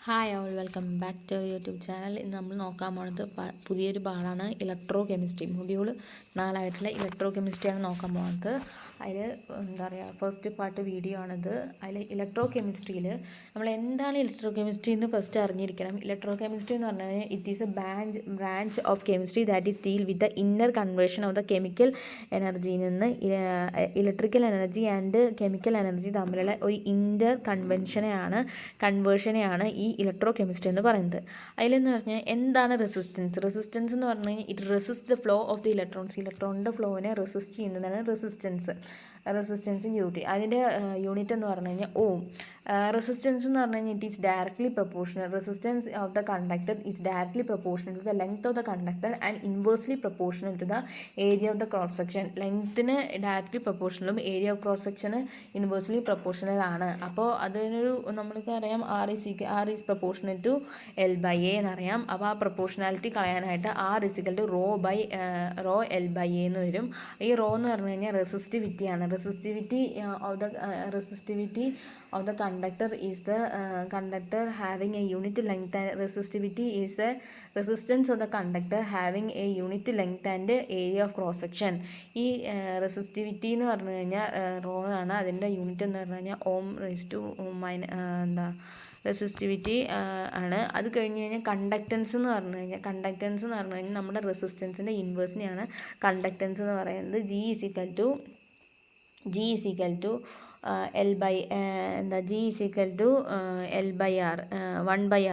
Hi all welcome back to YouTube channel. ഇന്ന് നമ്മൾ നോക്കാൻ പോകുന്നത് പുതിയൊരു പാഠമാണ് ഇലക്ട്രോ കെമിസ്ട്രി. മൊഡ്യൂൾ 4 ഇലക്ട്രോ കെമിസ്ട്രിയാണ് നോക്കാൻ പോകുന്നത്. അതിൽ എന്താ പറയുക, ഫസ്റ്റ് പാർട്ട് വീഡിയോ ആണിത്. അതിൽ ഇലക്ട്രോ കെമിസ്ട്രിയിൽ നമ്മൾ എന്താണ് ഇലക്ട്രോ കെമിസ്ട്രി എന്ന് ഫസ്റ്റ് അറിഞ്ഞിരിക്കണം. ഇലക്ട്രോ കെമിസ്ട്രി എന്ന് പറഞ്ഞു കഴിഞ്ഞാൽ it is a branch of chemistry that is deal with the inner conversion of the chemical എനർജിയിൽ നിന്ന് electrical energy and chemical energy തമ്മിലുള്ള ഒരു ഇൻ്റർ കൺവേർഷനെയാണ് ഈ ഇലക്ട്രോ കെമിസ്ട്രി എന്ന് പറയുന്നത്. അതിലെന്ന് പറഞ്ഞാൽ എന്താണ് റെസിസ്റ്റൻസ് എന്ന് പറഞ്ഞു കഴിഞ്ഞാൽ it resist the flow of the ഇലക്ട്രോണിൻ്റെ ഫ്ലോവിനെ റെസിസ്റ്റ് ചെയ്യുന്നതാണ് റെസിസ്റ്റൻസ് യൂണിറ്റ്. അതിൻ്റെ യൂണിറ്റ് എന്ന് പറഞ്ഞു കഴിഞ്ഞാൽ ഓം. റെസിസ്റ്റൻസ് എന്ന് പറഞ്ഞു കഴിഞ്ഞാൽ it is directly proportional. Resistance of the conductor is directly proportional to the length of the conductor and inversely proportional to the area of the cross section. ലെങ്ത്തിന് directly പ്രൊപ്പോർഷണലും area of cross സെക്ഷന് inversely proportional ആണ്. അപ്പോൾ അതിനൊരു നമ്മൾക്ക് അറിയാം R is proportional to L by A എന്നറിയാം. അപ്പോൾ ആ പ്രൊപ്പോർഷണാലിറ്റി കളയാനായിട്ട് R is equal to rho L by A എന്ന് വരും. ഈ റോ എന്ന് പറഞ്ഞു കഴിഞ്ഞാൽ റെസിസ്റ്റിവിറ്റിയാണ്. Resistivity of the conductor is the conductor having a unit length, and resistivity is a resistance of the conductor having a unit length and area of cross section. ഈ resistivity എന്ന് പറഞ്ഞു കഴിഞ്ഞാൽ റോ ആണ്. അതിൻ്റെ യൂണിറ്റ് എന്ന് പറഞ്ഞു കഴിഞ്ഞാൽ ഓം raise to resistivity ആണ്. അത് കഴിഞ്ഞ് കഴിഞ്ഞാൽ കണ്ടക്റ്റൻസ് എന്ന് പറഞ്ഞു കഴിഞ്ഞാൽ നമ്മുടെ റെസിസ്റ്റൻസിൻ്റെ ഇൻവേഴ്സിനെയാണ് കണ്ടക്റ്റൻസ് എന്ന് പറയുന്നത്. G is equal to L by G is equal to L by R 1/r.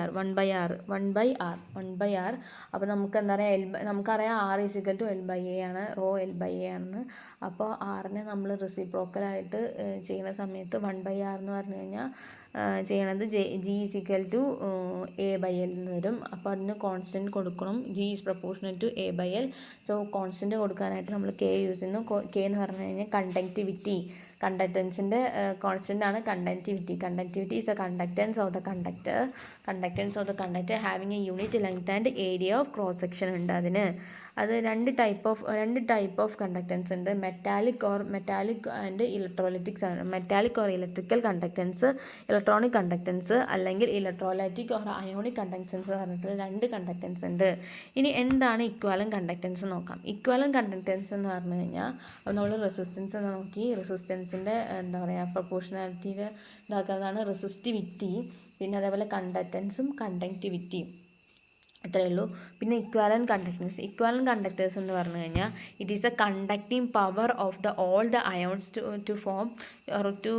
അപ്പോൾ നമുക്ക് എന്താ പറയുക, നമുക്കറിയാം R is equal to L by A ആണ്, റോ എൽ ബൈ എ ആണെന്ന്. അപ്പോൾ ആറിനെ നമ്മൾ റെസിപ്രോക്കലായിട്ട് ചെയ്യുന്ന സമയത്ത് 1/r എന്ന് പറഞ്ഞു കഴിഞ്ഞാൽ ചെയ്യണത് G is equal to A by L എന്ന് വരും. അപ്പോൾ അതിന് കോൺസ്റ്റൻറ്റ് കൊടുക്കണം. G is proportional to A by L. So constant കൊടുക്കാനായിട്ട് നമ്മൾ കെ യൂസ് ചെയ്യുന്നു. കെ എന്ന് പറഞ്ഞു കഴിഞ്ഞാൽ കണ്ടക്റ്റൻസിൻ്റെ കോൺസ്റ്റൻ്റ് ആണ് conductivity is a conductance of the conductor having a unit length and area of cross section ഉണ്ട് അതിന്. അത് രണ്ട് ടൈപ്പ് ഓഫ് കണ്ടക്റ്റൻസ് ഉണ്ട്. മെറ്റാലിക് ആൻഡ് ഇലക്ട്രോലൈറ്റിക്സ് ആണ്. Metallic or electrical conductance, electronic conductance, അല്ലെങ്കിൽ ഇലക്ട്രോലൈറ്റിക് ഓർ അയോണിക് കണ്ടക്റ്റൻസ് പറഞ്ഞിട്ട് രണ്ട് conductance ഉണ്ട്. ഇനി എന്താണ് ഇക്വാലന്റ് കണ്ടക്റ്റൻസ് നോക്കാം. ഇക്വാലന്റ് കണ്ടക്റ്റൻസ് എന്ന് പറഞ്ഞു കഴിഞ്ഞാൽ നമ്മൾ റെസിസ്റ്റൻസ് നോക്കി. റെസിസ്റ്റൻസിൻ്റെ എന്താ പറയുക, പ്രൊപ്പോർഷണാലിറ്റിയിൽ ഇതാക്കുന്നതാണ് റെസിസ്റ്റിവിറ്റി. പിന്നെ അതേപോലെ കണ്ടക്റ്റൻസും കണ്ടക്റ്റിവിറ്റിയും, അത്രയേ ഉള്ളൂ. പിന്നെ ഇക്വാലന്റ് കണ്ടക്ടേഴ്സ് എന്ന് പറഞ്ഞു കഴിഞ്ഞാൽ it is a conducting power of all the ions to form or to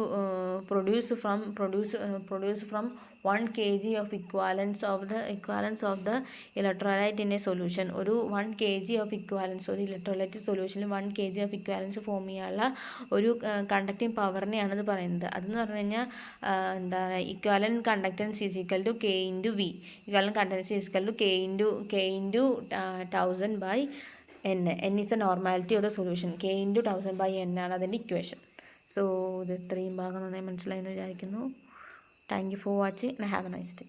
produce from 1 kg of equivalence of the electrolyte in a solution. ഒരു 1 kg of equivalence, ഒരു ഇലക്ട്രോലൈറ്റ് സൊല്യൂഷനിൽ 1 kg of equivalence ഫോം ചെയ്യാനുള്ള ഒരു conducting പവറിനെയാണ് ഇത് പറയുന്നത്. അതെന്ന് പറഞ്ഞു കഴിഞ്ഞാൽ എന്താ equivalent conductance is equal to K into V. Equivalent conductance is equal to K into 1000 by N. N is a normality of the solution. K into 1000 by N ആണ് അതിൻ്റെ ഇക്വേഷൻ. സോ ഇത് ഇത്രയും ഭാഗം നന്നായി മനസ്സിലായെന്ന് വിചാരിക്കുന്നു. Thank you for watching and have a nice day.